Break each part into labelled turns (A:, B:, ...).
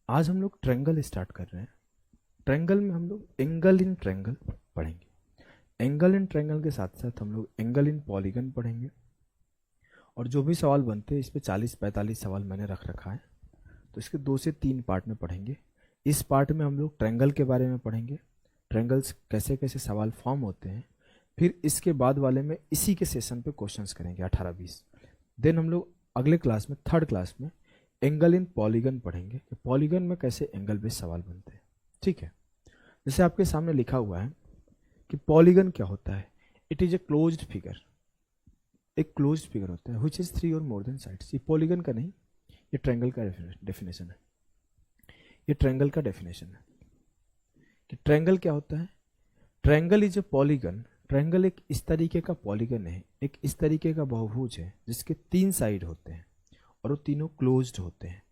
A: आज हम लोग ट्रायंगल स्टार्ट कर रहे हैं। ट्रायंगल में हम लोग एंगल इन ट्रायंगल पढ़ेंगे। एंगल इन ट्रायंगल के साथ साथ हम लोग एंगल इन पॉलीगन पढ़ेंगे। और जो भी सवाल बनते हैं इस पे 40-45 सवाल मैंने रख रखा है, तो इसके 2 से 3 पार्ट में पढ़ेंगे। इस पार्ट में हम लोग ट्रायंगल के बारे में पढ़ेंगे, ट्रायंगल्स कैसे कैसे सवाल फॉर्म होते हैं। फिर इसके बाद वाले में इसी के सेशन पे क्वेश्चंस करेंगे 18-20। देन हम लोग अगले क्लास में, थर्ड क्लास में, एंगल इन पॉलीगन पढ़ेंगे कि पॉलीगन में कैसे एंगल बेस्ड सवाल बनते हैं। ठीक है, जैसे आपके सामने लिखा हुआ है कि पॉलीगन क्या होता है। It is a closed figure. एक क्लोज्ड फिगर होता है व्हिच इज 3 और मोर देन साइड्स। ये पॉलीगन का नहीं, ये ट्रायंगल का डेफिनेशन है। ये ट्रायंगल का डेफिनेशन है कि ट्रायंगल क्या होता है। Triangle is a polygon. Triangle एक इस तरीके का पॉलीगन है, एक इस तरीके का बहुभुज है जिसके 3 साइड होते हैं और वो तीनों क्लोज्ड होते हैं।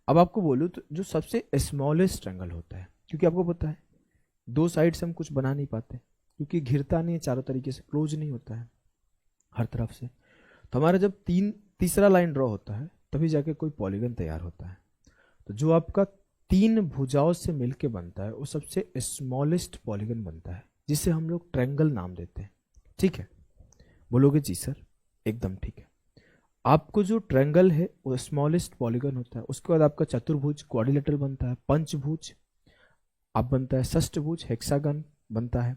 A: अब आपको बोलूँ तो जो सबसे स्मॉलेस्ट ट्रायंगल होता है, क्योंकि आपको पता है 2 साइड से हम कुछ बना नहीं पाते, क्योंकि घिरता नहीं है, चारों तरीके से क्लोज नहीं होता है हर तरफ से। तो हमारा जब तीसरा लाइन ड्रॉ होता है तभी जाके कोई पॉलीगन तैयार होता है। तो जो आपका 3 भुजाओं से मिलके बनता है वो सबसे स्मॉलेस्ट पॉलीगन बनता है, जिसे हम लोग ट्रायंगल नाम देते हैं। ठीक है, बोलोगे जी सर, एकदम ठीक है। आपको जो ट्रायंगल है वो स्मॉलेस्ट पॉलीगन होता है। उसके बाद आपका चतुर्भुज क्वाड्रिलेटरल बनता है, पंचभुज अब बनता है, षष्ठभुज हेक्सागन बनता है,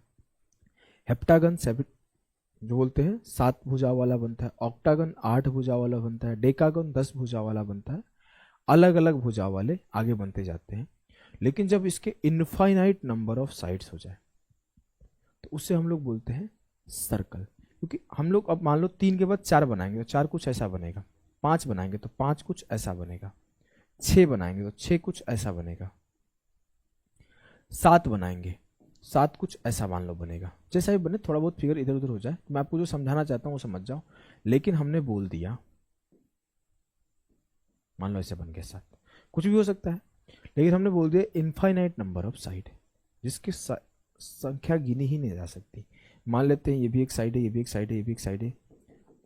A: हेप्टागन जो बोलते हैं 7 भुजा वाला बनता है, ऑक्टागन 8 भुजा वाला बनता है, डेकागन 10 भुजा वाला बनता है। अलग अलग भुजा वाले आगे बनते जाते हैं। लेकिन जब इसके इनफाइनाइट नंबर ऑफ साइड्स हो जाए तो उससे हम लोग बोलते हैं सर्कल। क्योंकि हम लोग अब मान लो 3 के बाद 4 बनाएंगे तो 4 कुछ ऐसा बनेगा, 5 बनाएंगे तो 5 कुछ ऐसा बनेगा, 6 बनाएंगे तो 6 कुछ ऐसा बनेगा, 7 बनाएंगे 7 कुछ ऐसा मान लो बनेगा। जैसा ही बने, थोड़ा बहुत फिगर इधर उधर हो जाए, मैं आपको जो समझाना चाहता हूँ वो समझ जाओ। लेकिन हमने बोल दिया, मान लो ऐसे बन गया 7, कुछ भी हो सकता है, लेकिन हमने बोल दिया इनफाइनाइट नंबर ऑफ साइड, जिसकी संख्या गिनी ही नहीं जा सकती। मान लेते हैं ये भी एक साइड है, ये भी एक साइड है, ये भी एक साइड है।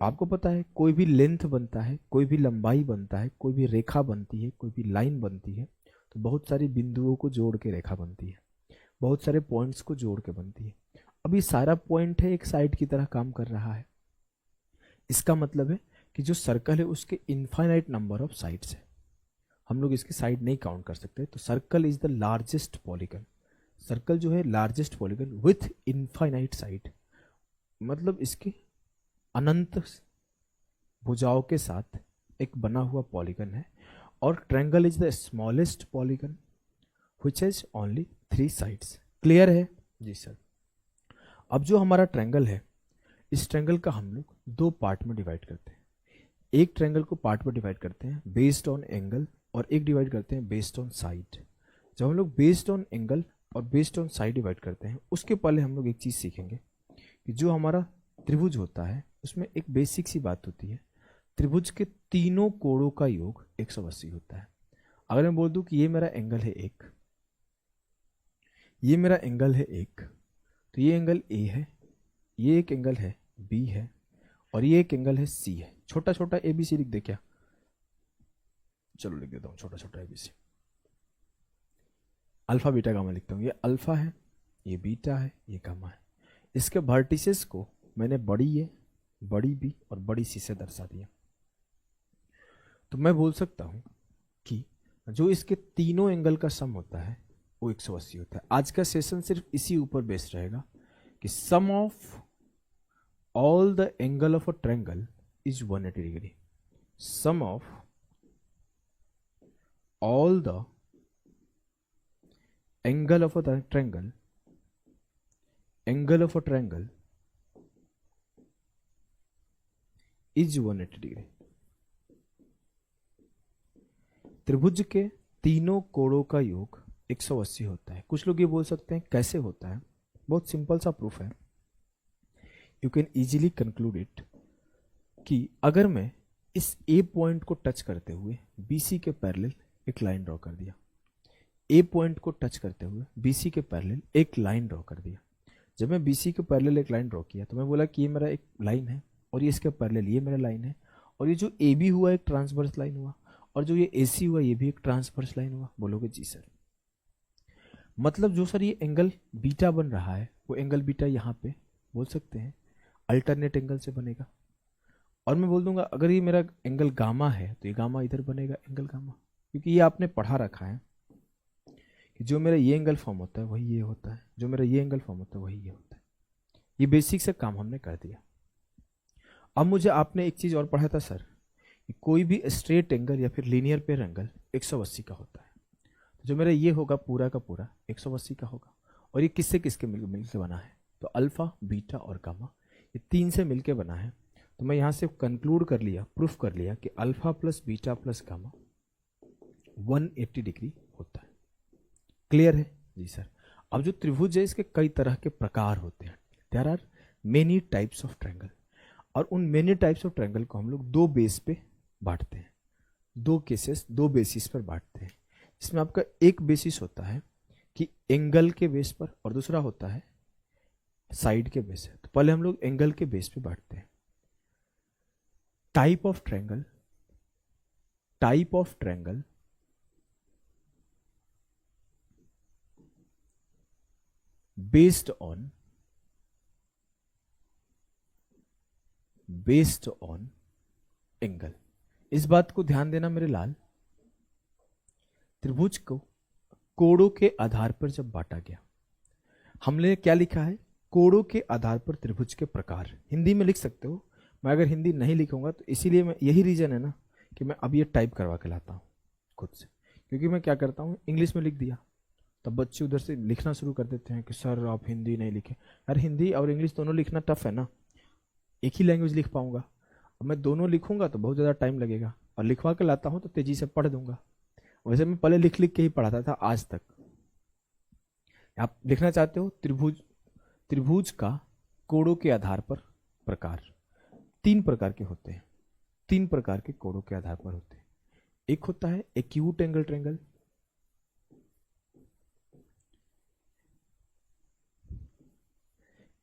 A: आपको पता है कोई भी लेंथ बनता है, कोई भी लंबाई बनता है, कोई भी रेखा बनती है, कोई भी लाइन बनती है तो बहुत सारी बिंदुओं को जोड़ के रेखा बनती है, बहुत सारे पॉइंट्स को जोड़ के बनती है। अब ये सारा पॉइंट है एक साइड की तरह काम कर रहा है। इसका मतलब है कि जो सर्कल है उसके इनफाइनाइट नंबर ऑफ साइड्स है, हम लोग इसकी साइड नहीं काउंट कर सकते। तो circle is the largest polygon. Circle जो है largest polygon with infinite side, मतलब इसके अनंत भुजाओं के साथ एक बना हुआ पॉलीगन है। और triangle is the smallest polygon which has only 3 sides. Clear है जी सर। अब जो हमारा ट्रायंगल है, इस ट्रायंगल का हम लोग 2 पार्ट में डिवाइड करते हैं। एक ट्रायंगल को पार्ट में डिवाइड करते हैं बेस्ड ऑन एंगल, और एक डिवाइड करते हैं बेस्ड ऑन साइड। जब हम लोग बेस्ड ऑन एंगल और बेस्ड ऑन साइड डिवाइड करते हैं, उसके पहले हम लोग एक चीज़ सीखेंगे कि जो हमारा त्रिभुज होता है उसमें एक बेसिक सी बात होती है, त्रिभुज के तीनों कोणों का योग 180 होता है। अगर मैं बोल दूं कि ये मेरा एंगल है 1, ये मेरा एंगल है 1, तो ये एंगल ए है, ये एक एंगल है बी है, और ये एक एंगल है सी है। छोटा छोटा ए बी सी लिख दे क्या? चलो लिख देता हूँ छोटा छोटा A B C. Alpha beta gamma लिखता हूँ। ये अल्फा है, ये बीटा है, ये गामा है। इसके वर्टिसेस को मैंने बड़ी ए, बड़ी बी और बड़ी सी से दर्शा दिया। तो मैं बोल सकता हूँ कि जो इसके तीनों एंगल का सम होता है वो 180 होता है। आज का सेशन सिर्फ इसी ऊपर बेस्ड रहेगा कि sum of all the angle of a triangle is 180 degree. Sum of all the angle of a triangle is 180 degree. त्रिभुज के तीनों कोणों का योग 180 होता है। कुछ लोग ये बोल सकते हैं कैसे होता है, बहुत सिंपल सा प्रूफ है। You can easily conclude it कि अगर मैं इस ए पॉइंट को टच करते हुए बीसी के पैरेलल एक लाइन ड्रॉ कर दिया, ए पॉइंट को टच करते हुए बीसी के पैरेलल एक लाइन ड्रॉ कर दिया। जब मैं बीसी के पैरेलल एक लाइन ड्रॉ किया तो मैं बोला कि ये मेरा एक लाइन है और ये इसके पैरेलल ये मेरा लाइन है, और ये जो ए बी हुआ एक ट्रांसवर्स लाइन हुआ, और जो ये AC हुआ ये भी एक ट्रांसवर्स लाइन हुआ। बोलोगे जी सर। मतलब जो सर ये एंगल बीटा बन रहा है वो एंगल बीटा यहाँ पे बोल सकते हैं अल्टरनेट एंगल से बनेगा। और मैं बोल दूंगा अगर ये मेरा एंगल गामा है तो ये गामा इधर बनेगा एंगल गामा, क्योंकि ये आपने पढ़ा रखा है कि जो मेरा ये एंगल फॉर्म होता है वही ये होता है, जो मेरा ये एंगल फॉर्म होता है वही ये होता है। ये बेसिक से काम हमने कर दिया। अब मुझे आपने एक चीज़ और पढ़ा था सर कि कोई भी स्ट्रेट एंगल या फिर लीनियर पेयर एंगल 180 का होता है। तो जो मेरा ये होगा पूरा का पूरा 180 का होगा। और ये किससे किसके मिलके बना है? तो अल्फा बीटा और गामा ये तीन से मिलके बना है। तो मैं यहाँ से कंक्लूड कर लिया, प्रूफ कर लिया कि alpha plus beta plus gamma 180 degree होता है। क्लियर है जी सर। अब जो त्रिभुज है इसके कई तरह के प्रकार होते हैं। There are many types of triangle. और उन मेनी टाइप्स ऑफ ट्रायंगल को हम लोग दो बेस पे बांटते हैं, दो बेसिस पर बांटते हैं। इसमें आपका एक बेसिस होता है कि एंगल के बेस पर और दूसरा होता है साइड के बेस है। तो पहले हम लोग एंगल के बेस पे बांटते हैं। Type of triangle based on angle. इस बात को ध्यान देना मेरे लाल, त्रिभुज को कोणों के आधार पर जब बांटा गया, हमने क्या लिखा है? कोणों के आधार पर त्रिभुज के प्रकार। हिंदी में लिख सकते हो, मैं अगर हिंदी नहीं लिखूंगा तो इसीलिए मैं, यही रीजन है ना कि मैं अब ये टाइप करवा के लाता हूं खुद से। क्योंकि मैं क्या करता हूं, इंग्लिश में लिख दिया तब बच्चे उधर से लिखना शुरू कर देते हैं कि सर आप हिंदी नहीं लिखे। यार हिंदी और इंग्लिश दोनों लिखना टफ है ना, एक ही लैंग्वेज लिख पाऊंगा। अब मैं दोनों लिखूंगा तो बहुत ज़्यादा टाइम लगेगा, और लिखवा के लाता हूं तो तेजी से पढ़ दूंगा। वैसे मैं पहले लिख लिख के ही पढ़ाता था आज तक। आप लिखना चाहते हो त्रिभुज का कोणों के आधार पर प्रकार। तीन प्रकार के होते हैं, तीन प्रकार के कोणों के आधार पर होते हैं। एक होता है एक्यूट एंगल ट्रायंगल,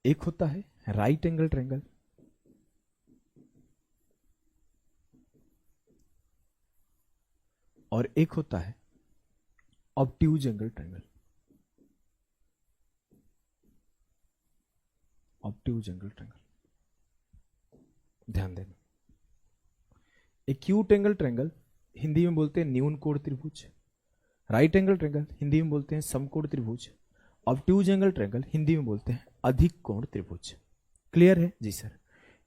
A: एक होता है राइट एंगल ट्रायंगल, और एक होता है obtuse angle triangle. Obtuse angle triangle ध्यान देना। एक्यूट एंगल ट्रायंगल हिंदी में बोलते हैं न्यून कोण त्रिभुज। राइट एंगल ट्रायंगल हिंदी में बोलते हैं समकोण त्रिभुज। ऑब्ट्यूज एंगल ट्रायंगल हिंदी में बोलते हैं अधिक कोण त्रिभुज। क्लियर है जी सर।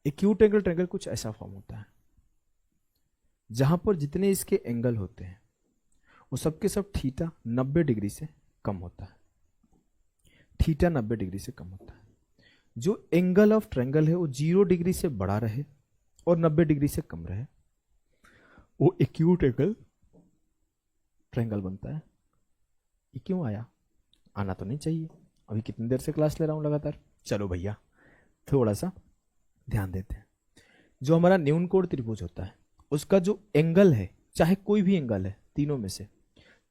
A: एक्यूट एंगल ट्रायंगल कुछ ऐसा फॉर्म होता है जहां पर जितने इसके एंगल होते हैं वो सबके सब थीटा 90 डिग्री से कम होता है। थीटा 90 डिग्री से कम होता है। जो एंगल ऑफ ट्रायंगल है वो 0 डिग्री से बड़ा रहे और 90 डिग्री से कम रहे, वो एक्यूट एंगल ट्रायंगल बनता है। ये क्यों आया? आना तो नहीं चाहिए। अभी कितनी देर से क्लास ले रहा हूं लगातार। चलो भैया थोड़ा सा ध्यान देते हैं। जो हमारा न्यून कोण त्रिभुज होता है उसका जो एंगल है, चाहे कोई भी एंगल है,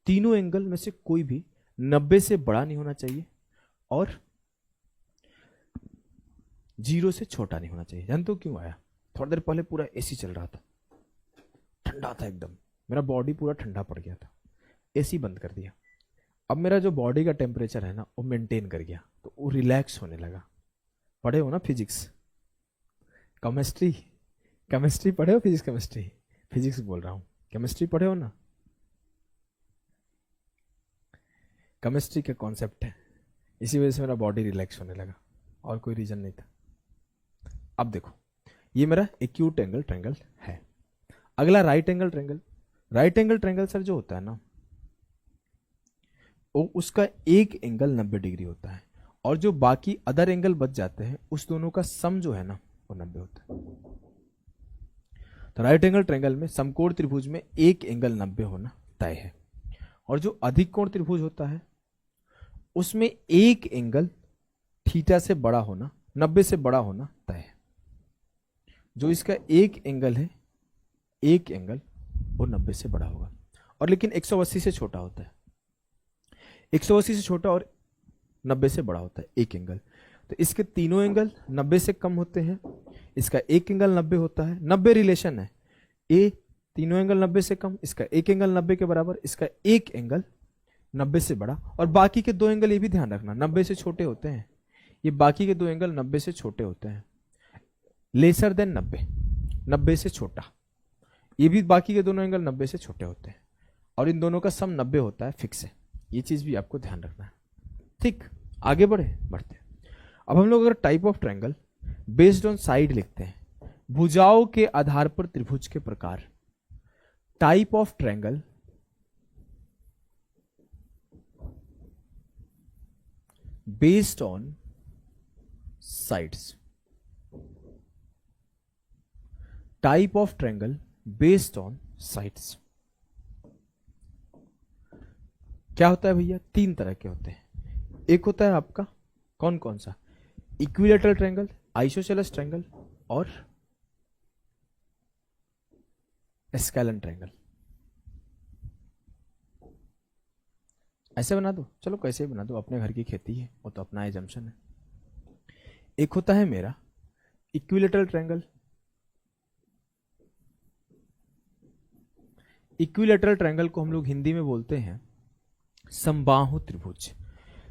A: तीनों एंगल में से कोई भी 90 से बड़ा नहीं होना चाहिए और 0 से छोटा नहीं होना चाहिए। जानते हो क्यों आया? थोड़ी देर पहले पूरा एसी चल रहा था, ठंडा था एकदम, मेरा बॉडी पूरा ठंडा पड़ गया था, एसी बंद कर दिया। अब मेरा जो बॉडी का टेम्परेचर है ना वो मेंटेन कर गया, तो वो रिलैक्स होने लगा। पढ़े हो ना फिजिक्स केमिस्ट्री पढ़े हो? फिजिक्स बोल रहा हूं, केमिस्ट्री पढ़े हो ना? केमिस्ट्री का कॉन्सेप्ट है, इसी वजह से मेरा बॉडी रिलैक्स होने लगा, और कोई रीजन नहीं था। अब देखो ये मेरा एक्यूट एंगल ट्रायंगल है। अगला right angle triangle. Right angle triangle sir जो होता है ना वो उसका एक एंगल 90 डिग्री होता है और जो बाकी अदर एंगल बच जाते हैं उस दोनों का सम जो है ना वो 90 होता है। तो राइट एंगल ट्रायंगल में समकोण त्रिभुज में एक एंगल 90 होना तय है, और जो अधिक कोण त्रिभुज होता है उसमें एक एंगल थीटा से बड़ा होना, 90 से बड़ा होना तय है। जो इसका एक एंगल है, एक एंगल वो 90 से बड़ा होगा, और लेकिन 180 से छोटा होता है। 180 से छोटा और 90 से बड़ा होता है एक एंगल। तो इसके तीनों एंगल 90 से कम होते हैं, इसका एक एंगल 90 होता है। 90 रिलेशन है, ए तीनों एंगल 90 से कम, इसका एक एंगल 90 के बराबर, इसका एक एंगल 90 से बड़ा, और बाकी के दो एंगल ये भी ध्यान रखना 90 से छोटे होते हैं, ये बाकी के दो एंगल 90 से छोटे होते हैं, लेसर देन 90, 90 से छोटा, ये भी बाकी के दोनों एंगल 90 से छोटे होते हैं, और इन दोनों का सम 90 होता है, फिक्स है, ये चीज भी आपको ध्यान रखना है। ठीक, आगे बढ़ते हैं। अब हम लोग अगर type of triangle based on side लिखते हैं, भुजाओं के आधार पर त्रिभुज के प्रकार, type of triangle based on sides, type of triangle based on sides क्या होता है भैया? तीन तरह के होते हैं। एक होता है आपका कौन कौन सा? इक्विलैटरल ट्रायंगल, आइसोसेलेस ट्रायंगल और स्केलन ट्रायंगल। ऐसे बना दो, चलो कैसे बना दो, अपने घर की खेती है, वो तो अपना एजम्पशन है। एक होता है मेरा इक्विलैटरल ट्रायंगल, इक्विलैटरल ट्रायंगल को हम लोग हिंदी में बोलते हैं समबाहु त्रिभुज।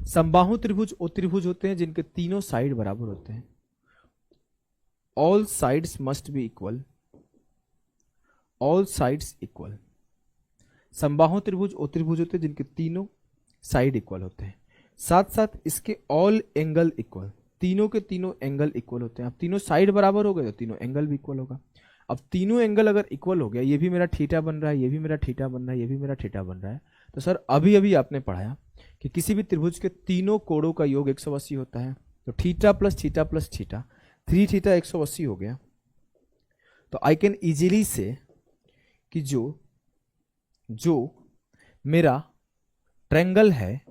A: समबाहु त्रिभुज वो त्रिभुज होते हैं जिनके तीनों साइड बराबर होते हैं, all sides must be equal, all sides equal. समबाहु त्रिभुज वो त्रिभुज होते हैं जिनके तीनों साइड इक्वल होते हैं, साथ साथ इसके ऑल एंगल इक्वल, तीनों के तीनों एंगल इक्वल होते हैं। अब तीनों साइड बराबर हो गए तो तीनों एंगल भी इक्वल होगा। अब तीनों एंगल अगर इक्वल हो गया, ये भी मेरा थीटा बन रहा है, ये भी मेरा थीटा बन रहा है, ये भी मेरा थीटा बन रहा है, तो सर अभी अभी आपने पढ़ाया कि किसी भी त्रिभुज के तीनों कोणों का योग 180 होता है, तो theta plus theta plus theta, 3 theta 180 हो गया। तो आई कैन इजीली से कि जो मेरा ट्रायंगल है,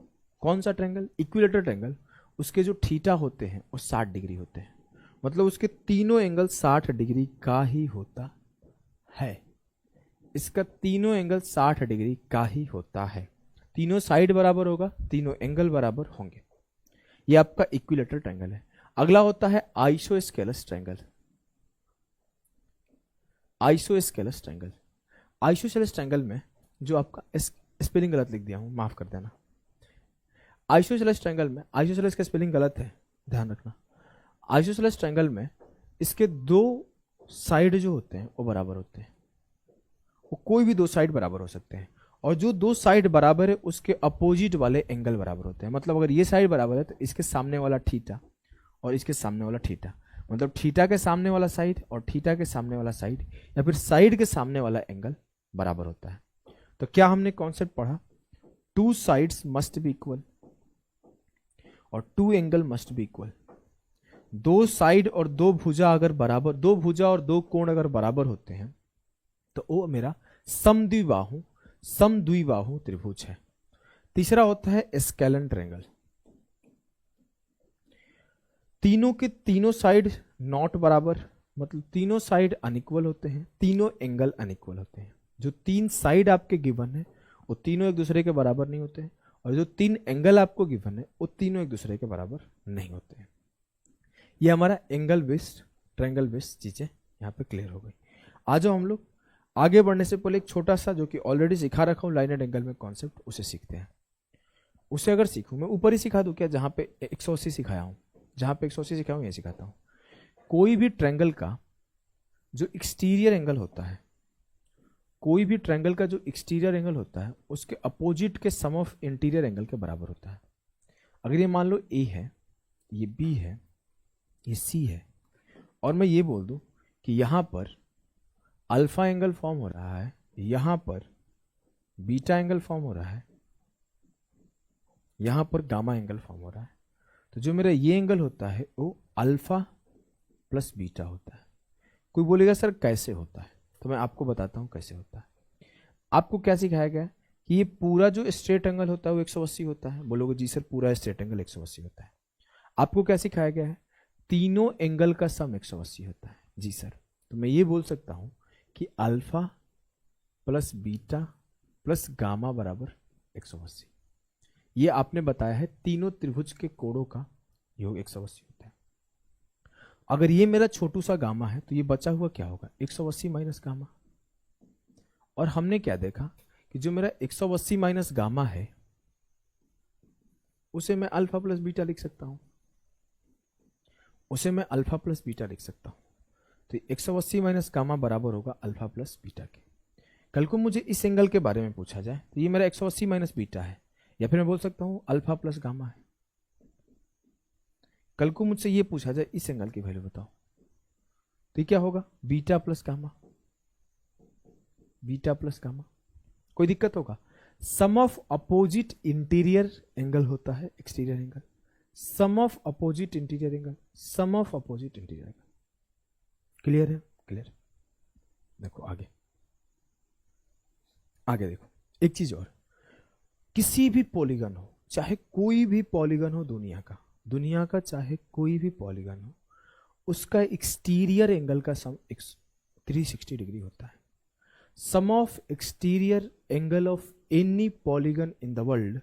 A: कौन सा ट्रायंगल? इक्विलैटरल ट्रायंगल, उसके जो थीटा होते हैं वो 60 डिग्री होते हैं, मतलब उसके तीनों एंगल 60 डिग्री का ही होता है। इसका तीनों एंगल 60 डिग्री का ही होता है, तीनों साइड बराबर होगा, तीनों एंगल बराबर होंगे। ये आपका इक्विलैटरल ट्रायंगल है। अगला होता है isosceles triangle. Isosceles triangle, isosceles triangle में जो आपका स्पेलिंग गलत लिख दिया हूं, माफ कर देना। आइसोसेलेस ट्रायंगल में, आइसोसेलेस का स्पेलिंग गलत है, ध्यान रखना। आइसोसेलेस ट्रायंगल में इसके दो साइड जो होते हैं वो बराबर होते हैं, वो कोई भी दो साइड बराबर हो सकते हैं, और जो दो साइड बराबर है उसके अपोजिट वाले एंगल बराबर होते हैं। मतलब अगर ये साइड बराबर है तो इसके सामने वाला थीटा और इसके सामने वाला थीटा, मतलब थीटा के सामने वाला साइड और थीटा के सामने वाला साइड, या फिर साइड के सामने वाला एंगल बराबर होता है। तो क्या हमने कॉन्सेप्ट पढ़ा? Two sides must be equal और two angle must be equal. दो साइड और दो भुजा अगर बराबर, दो भुजा और दो कोण अगर बराबर होते हैं तो वो मेरा समद्विबाहु त्रिभुज है। तीसरा होता है स्केलन ट्रायंगल। तीनों के तीनों साइड नॉट बराबर, मतलब तीनों साइड अनइक्वल होते हैं, तीनों एंगल अनइक्वल होते हैं। जो तीन साइड आपके गिवन है वो तीनों एक दूसरे के बराबर नहीं होते हैं, और जो तीन एंगल आपको गिवन है वो तीनों एक दूसरे के बराबर नहीं होते हैं। ये हमारा एंगल बेस्ड, ट्रायंगल बेस्ड चीजें यहाँ पे क्लियर हो गई। आज हम लोग आगे बढ़ने से पहले एक छोटा सा, जो कि ऑलरेडी सिखा रखा हूँ लाइन एंड एंगल में कॉन्सेप्ट, उसे सीखते हैं। उसे अगर सीखूं, मैं ऊपर ही सिखा दूं क्या? जहां पे 180 सिखाया हूं, जहां पे 180 सिखाया हूं ये सिखाता हूं। कोई भी ट्रायंगल का जो एक्सटीरियर एंगल होता है, कोई भी ट्रायंगल का जो एक्सटीरियर एंगल होता है उसके अपोजिट के सम ऑफ इंटीरियर एंगल के बराबर होता है। अगर ये मान लो ए है, ये बी है, ये सी है, और मैं ये बोल दूं कि यहां पर अल्फा एंगल फॉर्म हो रहा है, यहां पर बीटा एंगल फॉर्म हो रहा है, यहां पर गामा एंगल फॉर्म हो रहा है, तो जो मेरा ये एंगल होता है वो अल्फा प्लस बीटा होता है। कोई बोलेगा सर कैसे होता है, तो मैं आपको बताता हूं कैसे होता है। आपको क्या सिखाया गया है कि ये पूरा जो स्ट्रेट एंगल होता है वो 180 होता है। बोलोगे जी सर पूरा स्ट्रेट एंगल 180 होता है। आपको क्या सिखाया गया है? तीनों एंगल का सम 180 होता है। जी सर, तो मैं ये बोल सकता हूं कि alpha plus beta plus gamma बराबर 180। ये आपने बताया है तीनों त्रिभुज के कोणों का योग 180 होता है। अगर ये मेरा छोटू सा गामा है तो ये बचा हुआ क्या होगा? 180 माइनस गामा। और हमने क्या देखा कि जो मेरा 180 माइनस गामा है उसे मैं अल्फा प्लस बीटा लिख सकता हूं, उसे मैं अल्फा प्लस बीटा लिख सकता हूं। तो 180 माइनस गामा बराबर होगा अल्फा प्लस बीटा के। कल को मुझे इस एंगल के बारे में पूछा जाए तो ये मेरा 180 माइनस बीटा है, या फिर मैं बोल सकता हूं अल्फा प्लस गामा है। कल को मुझसे ये पूछा जाए इस एंगल की वैल्यू बताओ, तो क्या होगा? Beta plus gamma, beta plus gamma. कोई दिक्कत होगा? Sum of opposite interior angle होता है exterior angle, sum of opposite interior angle, sum of opposite interior angle. Clear है? क्लियर। देखो आगे, आगे देखो एक चीज और, किसी भी पॉलीगन हो, चाहे कोई भी पॉलीगन हो दुनिया का चाहे कोई भी पॉलीगन हो, उसका एक्सटीरियर एंगल का सम 360 डिग्री होता है। Sum of exterior angle of any polygon in the world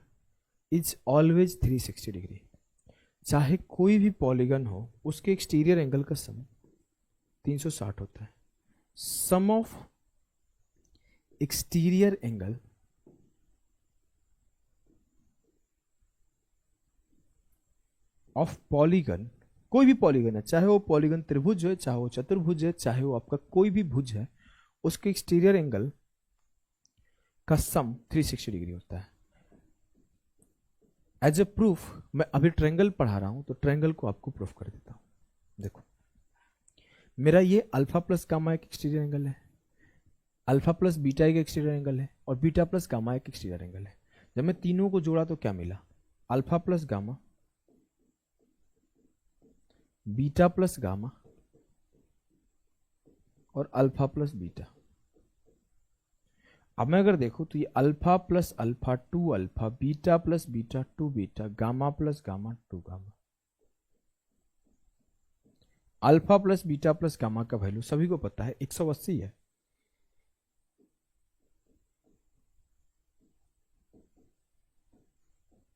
A: is always 360 degree. चाहे कोई भी पॉलीगन हो उसके एक्सटीरियर एंगल का सम 360 होता है। Sum of exterior angle of polygon, कोई भी पॉलीगन है, चाहे वो पॉलीगन त्रिभुज है, चाहे वो चतुर्भुज है, चाहे वो आपका कोई भी भुज है, उसके एक्सटीरियर एंगल का सम 360 डिग्री होता है। एज ए प्रूफ मैं अभी ट्रायंगल पढ़ा रहा हूं तो ट्रायंगल को आपको प्रूफ कर देता हूं। देखो मेरा ये अल्फा प्लस गामा एक एक्सटीरियर एंगल है, अल्फा प्लस बीटा एक एक्सटीरियर एंगल है, और बीटा प्लस गामा एक एक्सटीरियर एंगल है। जब मैं तीनों को जोड़ा तो क्या मिला? Alpha plus gamma, beta plus gamma और अल्फा प्लस बीटा। अब मैं अगर देखूं तो ये alpha plus alpha 2 alpha, beta plus beta 2 beta, gamma plus gamma 2 gamma. Alpha plus beta plus gamma का वैल्यू सभी को पता है 180 है।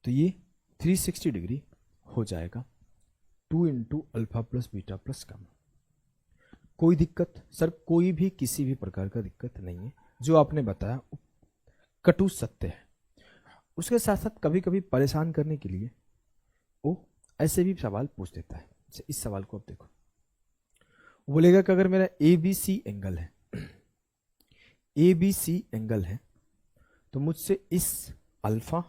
A: तो ये 360 डिग्री हो जाएगा 2 into alpha plus beta plus gamma. कोई दिक्कत? सर कोई भी किसी भी प्रकार का दिक्कत नहीं है, जो आपने बताया कटु सत्य है। उसके साथ साथ कभी कभी परेशान करने के लिए वो ऐसे भी सवाल पूछ देता है। इस सवाल को आप देखो, वो बोलेगा कि अगर मेरा ABC एंगल है, ABC एंगल है, तो मुझसे इस अल्फा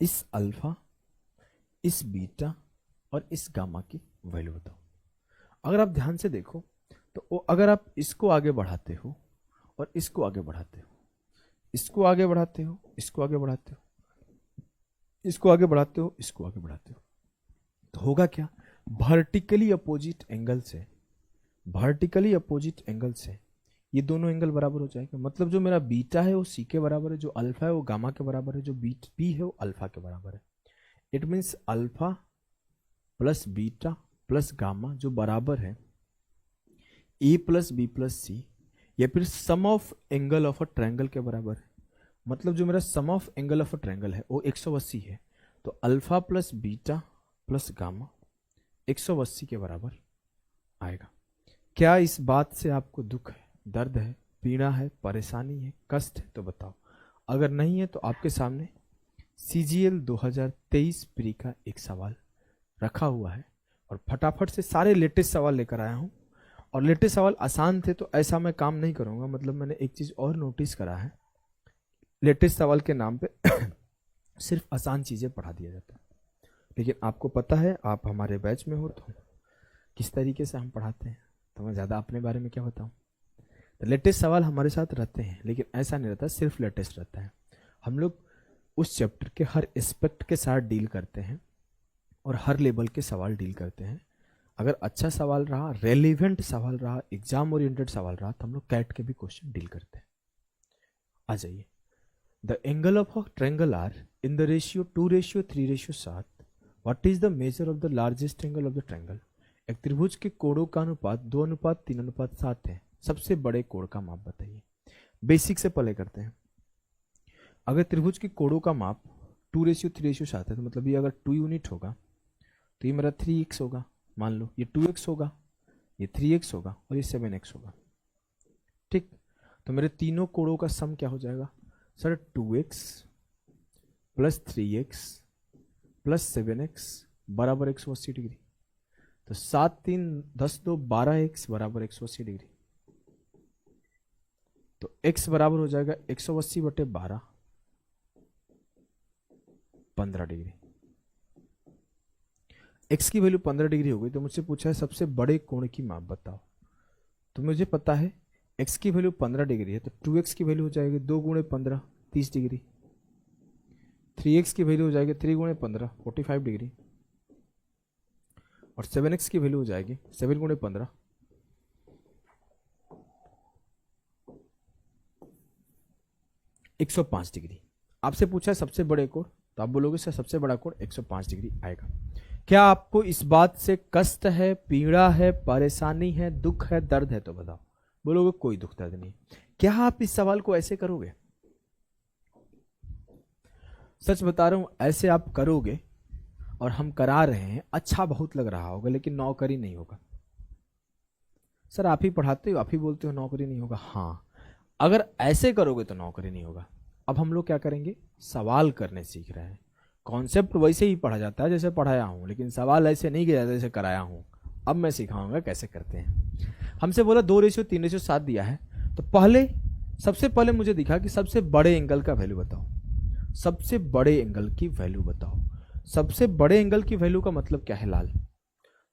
A: इस अल्फा, इस बीटा और इस गामा की वैल्यू बताओ। अगर आप ध्यान से देखो तो अगर आप इसको आगे बढ़ाते हो और इसको आगे बढ़ाते हो, इसको आगे बढ़ाते हो, इसको आगे बढ़ाते हो, इसको आगे बढ़ाते हो, इसको आगे बढ़ाते हो, तो होगा क्या? वर्टिकली अपोजिट एंगल से, वर्टिकली अपोजिट एंगल से ये दोनों एंगल बराबर हो जाएगा। मतलब जो मेरा बीटा है वो सी के बराबर है, जो अल्फा है वो गामा के बराबर है, जो बी है वो अल्फा के बराबर है। It means alpha plus beta plus gamma जो बराबर है A plus B plus C, या फिर sum of angle of a triangle के बराबर है। मतलब जो मेरा sum of angle of a triangle है वो 180 है, तो alpha plus beta plus gamma 180 के बराबर आएगा। क्या इस बात से आपको दुख है, दर्द है, पीड़ा है, परेशानी है, कष्ट है? तो बताओ। अगर नहीं है तो आपके सामने CGL 2023 प्री का एक सवाल रखा हुआ है, और फटाफट से सारे लेटेस्ट सवाल लेकर आया हूं। और लेटेस्ट सवाल आसान थे तो ऐसा मैं काम नहीं करूंगा। मतलब मैंने एक चीज और नोटिस करा है, लेटेस्ट सवाल के नाम पे सिर्फ आसान चीजें पढ़ा दिया जाता है। लेकिन आपको पता है, आप हमारे बैच में हो तो किस तरीके से हम पढ़ाते हैं, तो मैं ज़्यादा अपने बारे में क्या बताऊं। तो लेटेस्ट सवाल हमारे साथ रहते हैं, लेकिन ऐसा नहीं रहता सिर्फ लेटेस्ट रहता है। हम लोग उस चैप्टर के हर एस्पेक्ट के साथ डील करते हैं और हर लेवल के सवाल डील करते हैं। अगर अच्छा सवाल रहा, रेलिवेंट सवाल रहा, एग्जाम ओरिएंटेड सवाल रहा, तो हम लोग कैट के भी क्वेश्चन डील करते हैं। आ जाइए। The angle of a triangle are in the ratio 2:3:7। What is the measure of the largest angle of the triangle. एक त्रिभुज के कोणों का अनुपात 2:3:7 है। सबसे बड़े कोण का माप बताइए। बेसिक से पहले करते हैं। अगर त्रिभुज के कोणों का माप 2:3:7 है, तो मतलब ये अगर 2 यूनिट होगा तो ये मेरा 3x होगा। मान लो ये 2x होगा, ये 3x होगा और ये 7x होगा। ठीक, तो मेरे तीनों कोणों का सम क्या हो जाएगा sir? 2x plus 3x plus 7x बराबर 180 डिग्री। तो 7 3 10 2 12x बराबर 180 डिग्री। तो x बराबर हो जाएगा 180 बटे 12, 15 डिग्री। x की वैल्यू 15 डिग्री हो गई। तो मुझसे पूछा है सबसे बड़े कोण की माप बताओ। तो मुझे पता है x की वैल्यू 15 डिग्री है, तो 2x की वैल्यू हो जाएगी 2 गुणे 15 30 डिग्री। 3x की वैल्यू हो जाएगी 3 गुणे 15 45 डिग्री। और 7x की वैल्यू हो जाएगी 7 गुणे 15 105 डिग्री। आपसे पूछा है सबसे बड़े कोण, तो आप बोलोगे सर सबसे बड़ा कोण 105 डिग्री आएगा। क्या आपको इस बात से कष्ट है, पीड़ा है, परेशानी है, दुख है, दर्द है? तो बताओ। बोलोगे कोई दुख दर्द नहीं। क्या आप इस सवाल को ऐसे करोगे? सच बता रहा हूं, ऐसे आप करोगे और हम करा रहे हैं, अच्छा बहुत लग रहा होगा, लेकिन नौकरी नहीं होगा। सर आप ही पढ़ाते हो, आप ही बोलते हो नौकरी नहीं होगा। हाँ, अगर ऐसे करोगे तो नौकरी नहीं होगा। अब हम लोग क्या करेंगे? सवाल करने सीख रहे हैं। कॉन्सेप्ट वैसे ही पढ़ा जाता है जैसे पढ़ाया हूं, लेकिन सवाल ऐसे नहीं किया जाता जैसे कराया हूं। अब मैं सिखाऊंगा कैसे करते हैं। हमसे बोला 2:3:7 दिया है, तो सबसे पहले मुझे दिखा कि सबसे बड़े एंगल का वैल्यू बताओ। सबसे बड़े एंगल की वैल्यू बताओ। सबसे बड़े एंगल की वैल्यू का मतलब क्या है लाल?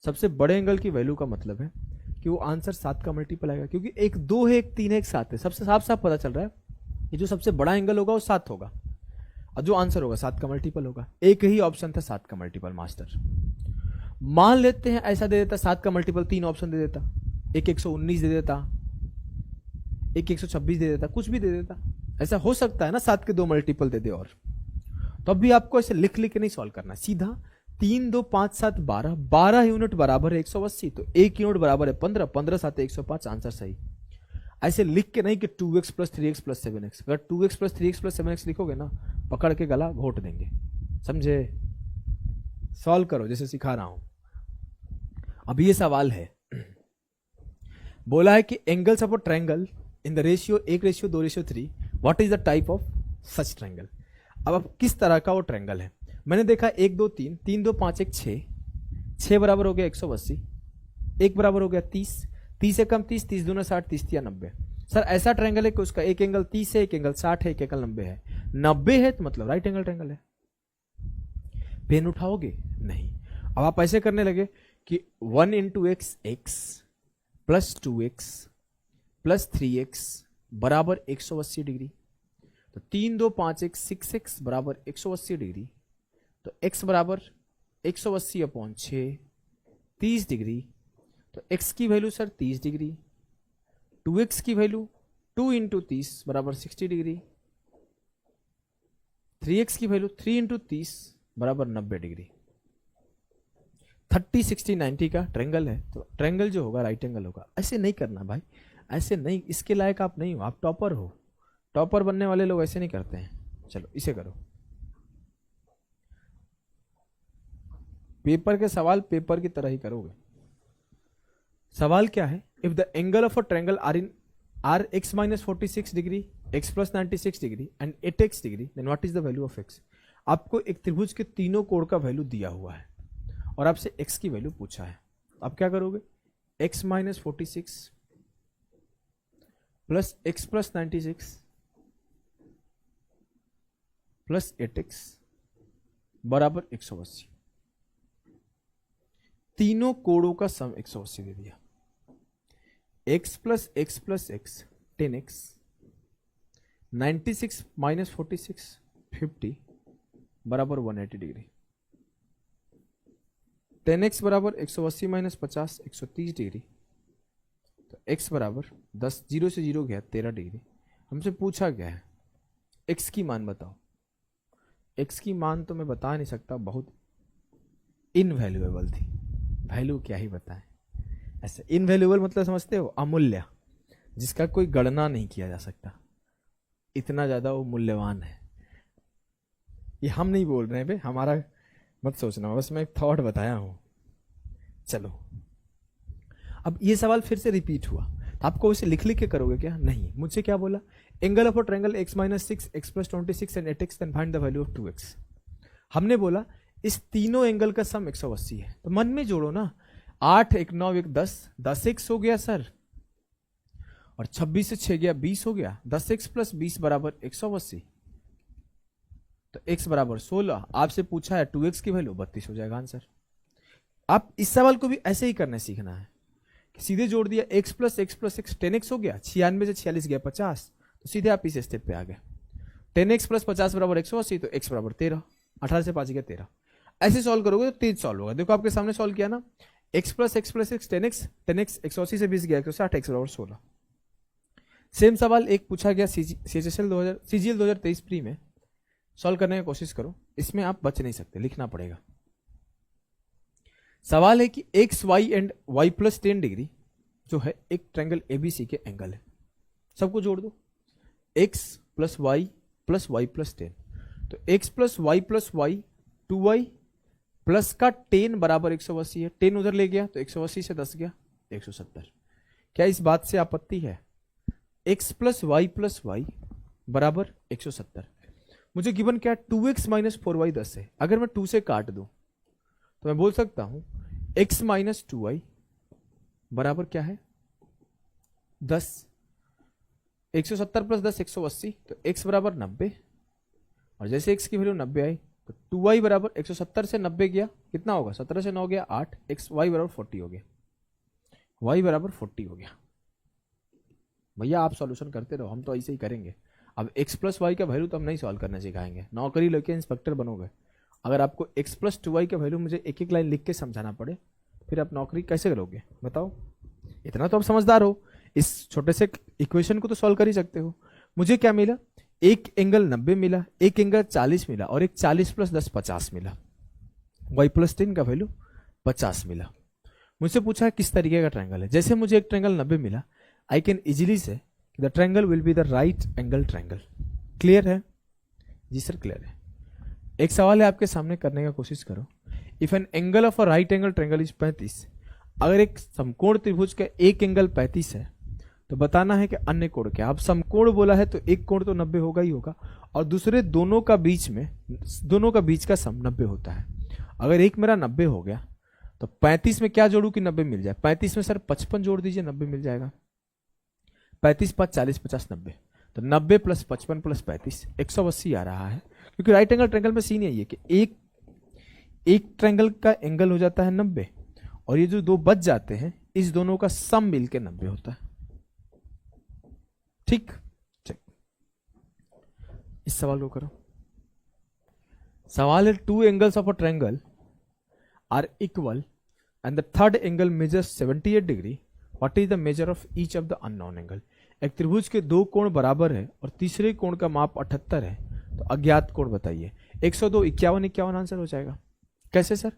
A: सबसे बड़े एंगल की वैल्यू का मतलब है कि वो आंसर 7 का मल्टीपल आएगा, क्योंकि एक 2 है, एक 3 है, एक 7 है। सबसे साफ साफ पता चल रहा है कि जो सबसे बड़ा एंगल होगा वो 7 होगा, और जो आंसर होगा 7 का मल्टीपल होगा। एक ही ऑप्शन था 7 का मल्टीपल मास्टर। मान लेते हैं ऐसा दे देता 7 का मल्टीपल 3 ऑप्शन दे देता, एक 119 दे देता, एक 126 दे देता, कुछ भी दे देता। ऐसा हो सकता है ना 7 के 2 मल्टीपल दे दे। और तो अब भी आपको ऐसे लिख लिख के नहीं सॉल्व करना, सीधा 3 2 5 7 12, 12 यूनिट बराबर है 180, तो 1 यूनिट बराबर है 15, 15 7 105, आंसर सही। ऐसे लिख के नहीं कि 2x plus 3x plus 7x। अगर 2x plus 3x plus 7x लिखोगे ना, पकड़ के गला घोट देंगे, समझे? सॉल्व करो जैसे सिखा रहा हूं। अब ये सवाल है, बोला है कि angles of a triangle in the ratio 1:2:3, what is the type of such triangle. अब किस तरह का वो ट्रायंगल है? मैंने देखा 1 2 3, 3 2 5 1 6, 6 बराबर हो गया 180, 1 बराबर हो गया 30, 30 से कम 30, 30 दूना 60, 30 या 90। सर ऐसा ट्रायंगल है कि उसका एक एंगल 30 है, एक एंगल 60 है, एक एंगल 90 है। 90 है तो मतलब राइट एंगल ट्रायंगल है। पेन उठाओगे? नहीं। अब आप ऐसे करने लगे कि 1 into x x plus 2x plus 3x बराबर 180 डिग्री। तो 3 2 5 1 6x बराबर 180 डिग्री। तो x बराबर 180 अपॉन 6, 30 डिग्री। तो x की वैल्यू सर 30 डिग्री, 2x की वैल्यू 2 इंटू 30 बराबर 60 डिग्री, 3x की वैल्यू 3 इंटू 30 बराबर 90 डिग्री। 30 60 90 का ट्रायंगल है, तो ट्रायंगल जो होगा राइट एंगल होगा। ऐसे नहीं करना भाई, ऐसे नहीं, इसके लायक आप नहीं हो, आप टॉपर हो। टॉपर बनने वाले लोग ऐसे नहीं करते हैं। चलो इसे करो। पेपर के सवाल पेपर की तरह ही करोगे। सवाल क्या है? If the angle of a triangle are x minus 46 degree, x plus 96 degree and 8x degree, then what is the value of x। आपको एक त्रिभुज के तीनों कोण का वैल्यू दिया हुआ है और आपसे x की वैल्यू पूछा है। आप क्या करोगे? x minus 46 plus x plus 96 plus 8x बराबर 180। तीनों कोणों का सम 180 दे दिया। x plus x plus x 10x, 96 minus 46 50 बराबर 180 डिग्री। 10x बराबर 180 माइनस 50 130 डिग्री। तो x बराबर 10, 0 से 0 गया 13 डिग्री। हमसे पूछा गया है x की मान बताओ। x की मान तो मैं बता नहीं सकता, बहुत इनवैल्यूएबल थी। वैल्यू क्या ही बताएं। ऐसे इनवैल्यूएबल मतलब समझते हो? अमूल्य, जिसका कोई गणना नहीं किया जा सकता, इतना ज्यादा वो मूल्यवान है। ये हम नहीं बोल रहे हैं भाई, हमारा मत सोचना, बस मैं एक थॉट बताया हूं। चलो अब ये सवाल फिर से रिपीट हुआ, तो आपको उसे लिख लिख के करोगे क्या? नहीं, मुझसे क्या बोला, angle of a triangle x minus 6 x plus 26 and 8x then find the value of 2x। हमने बोला इस तीनों एंगल का सम 180 है, तो मन में जोड़ो ना, 8 1 9 1 10, 10x हो गया सर, और 26 से 6 गया 20 हो गया, 10x प्लस 20 बराबर 180, तो x बराबर 16। आपसे पूछा है 2x की वैल्यू 32 हो जाएगा आंसर। आप इस सवाल को भी ऐसे ही करना सीखना है, सीधे जोड़ दिया x प्लस x 10x हो गया, 96 से 46 गया 50, तो सीधे आप इस स्टेप पे आ गए। 10x प्लस 50 बराबर 180, तो x बराबर 13, 18 से 5 गया 13। ऐसे सॉल्व करोगे तो तेज सॉल्व होगा। देखो आपके सामने सॉल्व किया ना, x प्लस x 10x 180 से 20 गया 160, x बराबर 16। सेम सवाल एक पूछा गया CGL 2023 प्री में, सॉल्व करने की कोशिश करो, इसमें आप बच नहीं सकते, लिखना पड़ेगा। सवाल है कि X Y and Y plus 10 degree जो है एक ट्रायंगल एबीसी के एंगल है, सबको जोड़ दो, x प्लस वाई प्लस 10, तो x plus Y 2y plus का 10 बराबर 180 है, 10 उधर ले गया तो 180 से 10 गया 170। क्या इस बात से आपत्ति है? x प्लस वाई बराबर 170, मुझे गिवन क्या है, 2x माइनस 4y 10 है। अगर मैं 2 से काट दूं तो मैं बोल सकता हूं x माइनस 2y बराबर क्या है 10, 170 प्लस 10 180, तो x बराबर 90, और जैसे x की वैल्यू 90 आई तो 2y बराबर 170 से 90 गया, कितना होगा, 17 से 9 गया 8, x y बराबर 40 हो गया, y बराबर 40 हो गया। भैया आप सॉल्यूशन करते रहो, हम तो ऐसे ही करेंगे। अब x प्लस वाई का वैल्यू तो हम नहीं सॉल्व करना सिखाएंगे, नौकरी लेके इंस्पेक्टर बनोगे। अगर आपको x प्लस 2y का वैल्यू मुझे एक एक लाइन लिख के समझाना पड़े, फिर आप नौकरी कैसे करोगे बताओ? इतना तो आप समझदार हो, इस छोटे से इक्वेशन को तो सॉल्व कर ही सकते हो। मुझे क्या मिला, एक एंगल 90 मिला, एक एंगल 40 मिला, और एक 40 प्लस 10 50 मिला, y प्लस 10 का वैल्यू 50 मिला। मुझसे पूछा है किस तरीके का ट्रायंगल है। जैसे मुझे एक ट्रायंगल 90 मिला, आई कैन इजिली से the triangle will be the right angle triangle. Clear है? जी सर क्लियर है। एक सवाल है आपके सामने, करने का कोशिश करो। If an angle of a right angle triangle is 35, अगर एक समकोण त्रिभुज का एक एंगल 35 है तो बताना है कि अन्य कोण क्या। अब समकोण बोला है तो एक कोण तो 90 होगा ही होगा, और दूसरे दोनों का बीच का सम 90 होता है। अगर एक मेरा 90 हो गया तो 35 में क्या जोड़ू कि 90 मिल जाए? 35 में सर 55 जोड़ दीजिए, 90 मिल जाएगा। 35 5 40 50 90, तो 90 प्लस 55 प्लस 35 180 आ रहा है। क्योंकि राइट एंगल ट्रायंगल में सीन यही है कि एक ट्रायंगल का एंगल हो जाता है 90, और ये जो दो बच जाते हैं इस दोनों का सम मिलके 90 होता है। ठीक, इस सवाल को करो। सवाल है, two angles of a triangle are equal and the third angle measures 78 degree, what is the measure of each of the unknown angle. एक त्रिभुज के दो कोण बराबर है और तीसरे कोण का माप 78 है, तो अज्ञात कोण बताइए। 102 51 आंसर हो जाएगा। कैसे सर?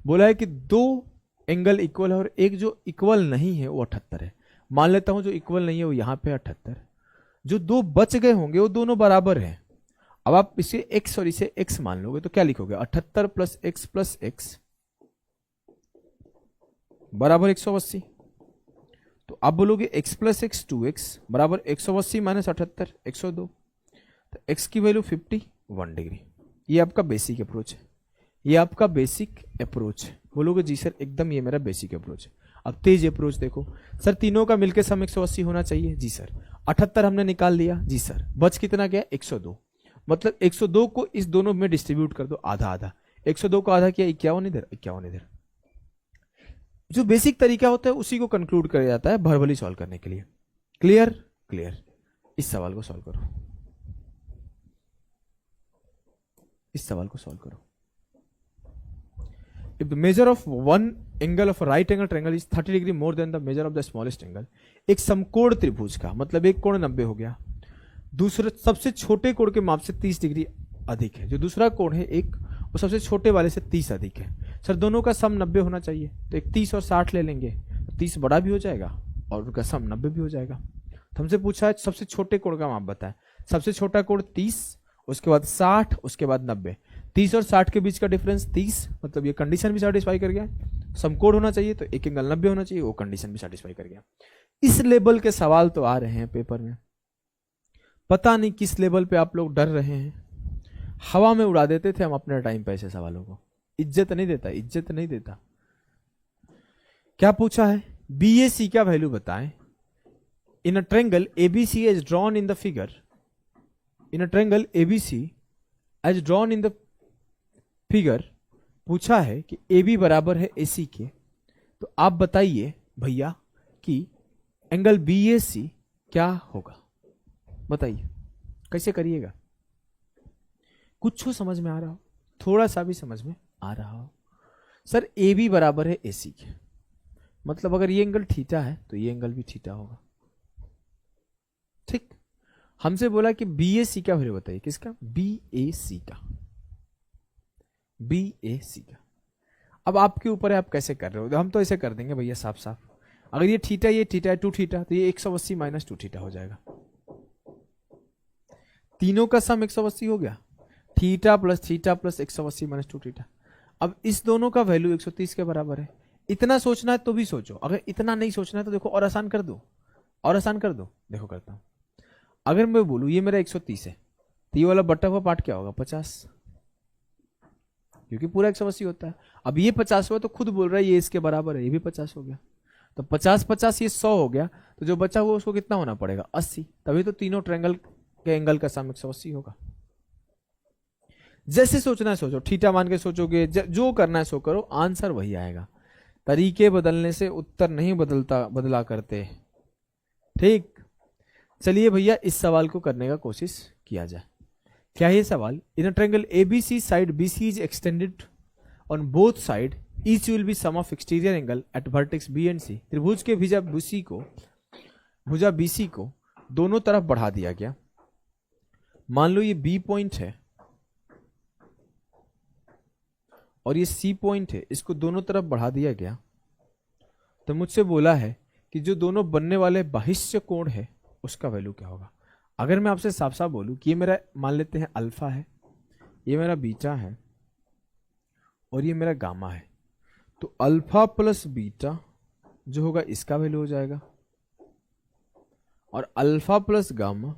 A: बोला है कि दो एंगल इक्वल है और एक जो इक्वल नहीं है वो 78 है। मान लेता हूं जो इक्वल नहीं है वो यहां पे 78, जो दो बच गए होंगे वो दोनों बराबर हैं। अब आप इसे x और इसे x मान लोगे तो क्या लिखोगे, 78 प्लस x बराबर 180। तो आप बोलोगे x प्लस x 2x बराबर 180 माइनस 78 102, तो x की वैल्यू 51 डिग्री। ये आपका बेसिक अप्रोच है, ये आपका बेसिक अप्रोच है। बोलोगे जी सर एकदम ये मेरा बेसिक अप्रोच है। अब तेज अप्रोच देखो सर, तीनों का मिलकर सम 180 होना चाहिए। जी सर 78 हमने निकाल लिया। जी सर बच कितना गया 102, मतलब 102 को इस दोनों में डिस्ट्रीब्यूट कर दो आधा आधा। 102 को आधा किया 51 इधर। जो बेसिक तरीका होता है उसी को कंक्लूड किया जाता है वर्बली सॉल्व करने के लिए। क्लियर। इस सवाल को सॉल्व करो, If the measure of one angle of a right angle triangle is 30 degree more than the measure of the smallest angle, एक समकोण त्रिभुज का मतलब एक कोण 90 हो गया, दूसरे सबसे छोटे कोण के माप से 30 डिग्री अधिक है। जो दूसरा कोण है एक, वो सबसे छोटे वाले से 30 अधिक है। सर दोनों का सम 90 होना चाहिए, तो एक 30 और 60 ले लेंगे, 30 बड़ा भी हो जाएगा और उनका सम 90 भी हो जाएगा। तो हमसे पूछा है सबसे छोटे कोण का माप बताएं। सबसे छोटा कोण 30, उसके बाद 60, उसके बाद 90। 30 और 60 के बीच का डिफरेंस 30, मतलब ये कंडीशन भी सेटिस्फाई कर गया। समकोण होना चाहिए तो एक एंगल 90 होना चाहिए, वो कंडीशन भी सेटिस्फाई कर गया। इस लेवल के सवाल तो आ रहे हैं पेपर में, पता नहीं किस लेवल पे आप लोग डर रहे हैं। हवा में उड़ा देते थे हम अपने टाइम पे ऐसे सवालों को, इज्जत नहीं देता, इज्जत नहीं देता। क्या पूछा है, BAC का वैल्यू बताएं in a triangle ABC as drawn in the figure, in a triangle ABC as drawn in the figure. पूछा है कि AB बराबर है AC के, तो आप बताइए भैया कि एंगल BAC क्या होगा, बताइए कैसे करिएगा। कुछ समझ में आ रहा हो, थोड़ा सा भी समझ में आ रहा हो। सर AB बराबर है AC के, मतलब अगर ये एंगल थीटा है तो ये एंगल भी थीटा होगा, ठीक। हमसे बोला कि BAC का वैल्यू बताइए, किसका, BAC का, BAC का। अब आपके ऊपर है आप कैसे कर रहे हो, हम तो ऐसे कर देंगे भैया साफ साफ, अगर ये थीटा है 2 थीटा, तो ये 180 माइनस 2 थीटा हो जाएगा। तीनों का सम 180 हो गया, थीटा प्लस 180 माइनस 2 थीटा। अब इस दोनों का वैल्यू 130 के बराबर है। इतना सोचना है तो भी सोचो, अगर इतना नहीं सोचना है तो देखो और आसान कर दो, और आसान कर दो। देखो करता हूं, अगर मैं बोलूं ये मेरा 130 है तो ये वाला बटा हुआ पार्ट क्या होगा, 50, क्योंकि पूरा 180 होता है। अब ये 50 हुआ तो खुद बोल रहा है ये इसके बराबर है, ये भी 50 हो गया, तो 50 ये 100 हो गया, तो जो बचा हुआ उसको कितना होना पड़ेगा, 80। तभी तो तीनों ट्रायंगल के एंगल का सम 180 होगा। जैसे सोचना है सोचो, थीटा मान के सोचोगे, जो करना है सो करो, आंसर वही आएगा। तरीके बदलने से उत्तर नहीं बदला करते, ठीक। चलिए भैया इस सवाल को करने का कोशिश किया जाए। क्या है ये सवाल, in a triangle ABC side BC is extended on both side, each will be sum of exterior angle at vertex B and C। त्रिभुज के भुजा BC को दोनों तरफ बढ़ा दिया गया। मान लो ये B पॉइंट है और ये C पॉइंट है, इसको दोनों तरफ बढ़ा दिया गया। तो मुझसे बोला है कि जो दोनों बनने वाले बाहिष्य कोण है उसका वैल्यू क्या होगा। अगर मैं आपसे साफ साफ बोलूं कि ये मेरा, मान लेते हैं अल्फा है, ये मेरा बीटा है और ये मेरा गामा है, तो अल्फा प्लस बीटा जो होगा इसका वैल्यू हो जाएगा, और अल्फा प्लस गामा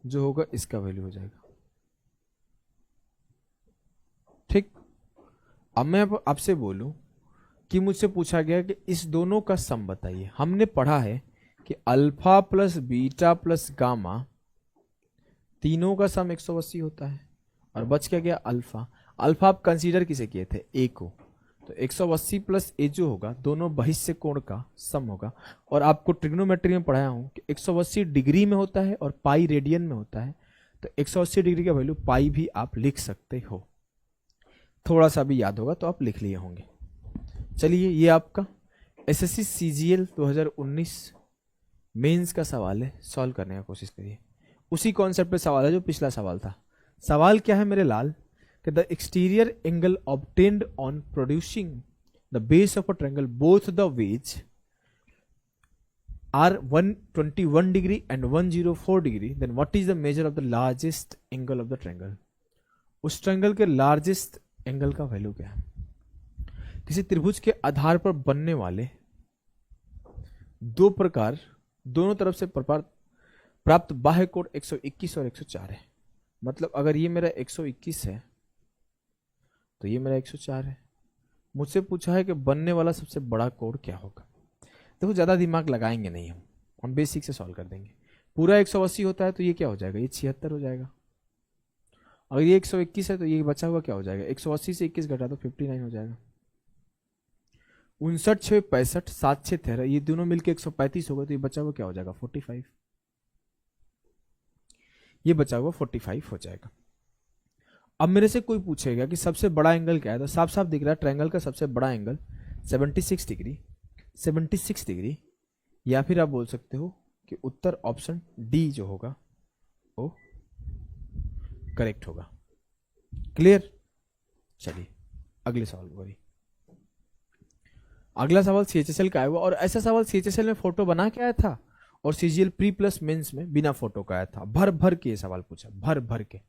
A: जो होगा इसका वैल्यू हो जाएगा, ठीक। अब मैं आपसे बोलूं कि मुझसे पूछा गया कि इस दोनों का सम बताइए। हमने पढ़ा है कि alpha plus beta plus gamma तीनों का सम 180 होता है, और बच क्या गया अल्फा। अल्फा आप कंसीडर किसे किए थे, ए को, तो 180 प्लस ए जो होगा दोनों बहिष्य कोण का सम होगा। और आपको ट्रिग्नोमेट्री में पढ़ाया हूं कि 180 डिग्री में होता है और पाई रेडियन में होता है, तो 180 डिग्री का वैल्यू पाई भी आप लिख सकते हो। थोड़ा सा भी याद होगा तो आप लिख लिए होंगे। चलिए ये आपका SSC CGL 2019 मेंस का सवाल है, सॉल्व करने का कोशिश करिए। उसी कॉन्सेप्ट पे सवाल है जो पिछला सवाल था। सवाल क्या है मेरे लाल, कि the exterior angle obtained on producing the base of a triangle both the ways are 121 degree and 104 degree, then what is the measure of the largest angle of the triangle. उस ट्रायंगल के largest angle का value क्या है। किसी त्रिभुज के आधार पर बनने वाले दो प्रकार, दोनों तरफ से प्राप्त बाह्य कोण 121 और 104 है। मतलब अगर ये मेरा 121 है तो ये मेरा 104 है। मुझसे पूछा है कि बनने वाला सबसे बड़ा कोण क्या होगा। देखो ज्यादा दिमाग लगाएंगे नहीं, हम बेसिक से सॉल्व कर देंगे। पूरा 180 होता है तो ये क्या हो जाएगा, ये 76 हो जाएगा। अगर ये 121 है तो ये बचा हुआ क्या हो जाएगा, 180 से 21 घटा तो 59 हो जाएगा। 59 6 65 7 6 13, ये दोनों मिलके 135 होगा, तो ये बचा हुआ क्या हो जाएगा 45। ये बचा हुआ 45 हो जाएगा। अब मेरे से कोई पूछेगा कि सबसे बड़ा एंगल क्या है, तो साफ साफ दिख रहा है ट्रायंगल का सबसे बड़ा एंगल 76 डिग्री, 76 डिग्री, या फिर आप बोल सकते हो कि उत्तर ऑप्शन डी जो होगा वो करेक्ट होगा। क्लियर। चलिए अगले सवाल करिए। अगला सवाल CHSL का आया हुआ, और ऐसा सवाल CHSL में फोटो बना के आया था और CGL प्री प्लस मेंस में बिना फोटो का आया था। भर भर के ये सवाल पूछा, भर भर के।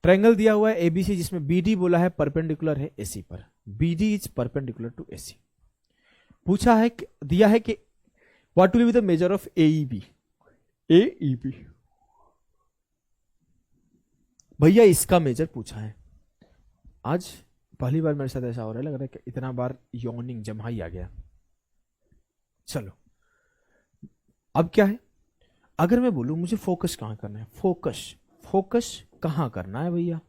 A: ट्रायंगल दिया हुआ है एबीसी जिसमें बीडी बोला है परपेंडिकुलर है एसी पर, BD is perpendicular to AC. पूछा है दिया है कि what will be the measure of AEB, AEB भैया इसका मेजर पूछा है। आज पहली बार मेरे साथ ऐसा हो रहा है, लग रहा है कि इतना बार यॉर्निंग जम्हाई आ गया। चलो अब क्या है, अगर मैं बोलूं मुझे फोकस कहां करना है, फोकस कहां करना है भैया,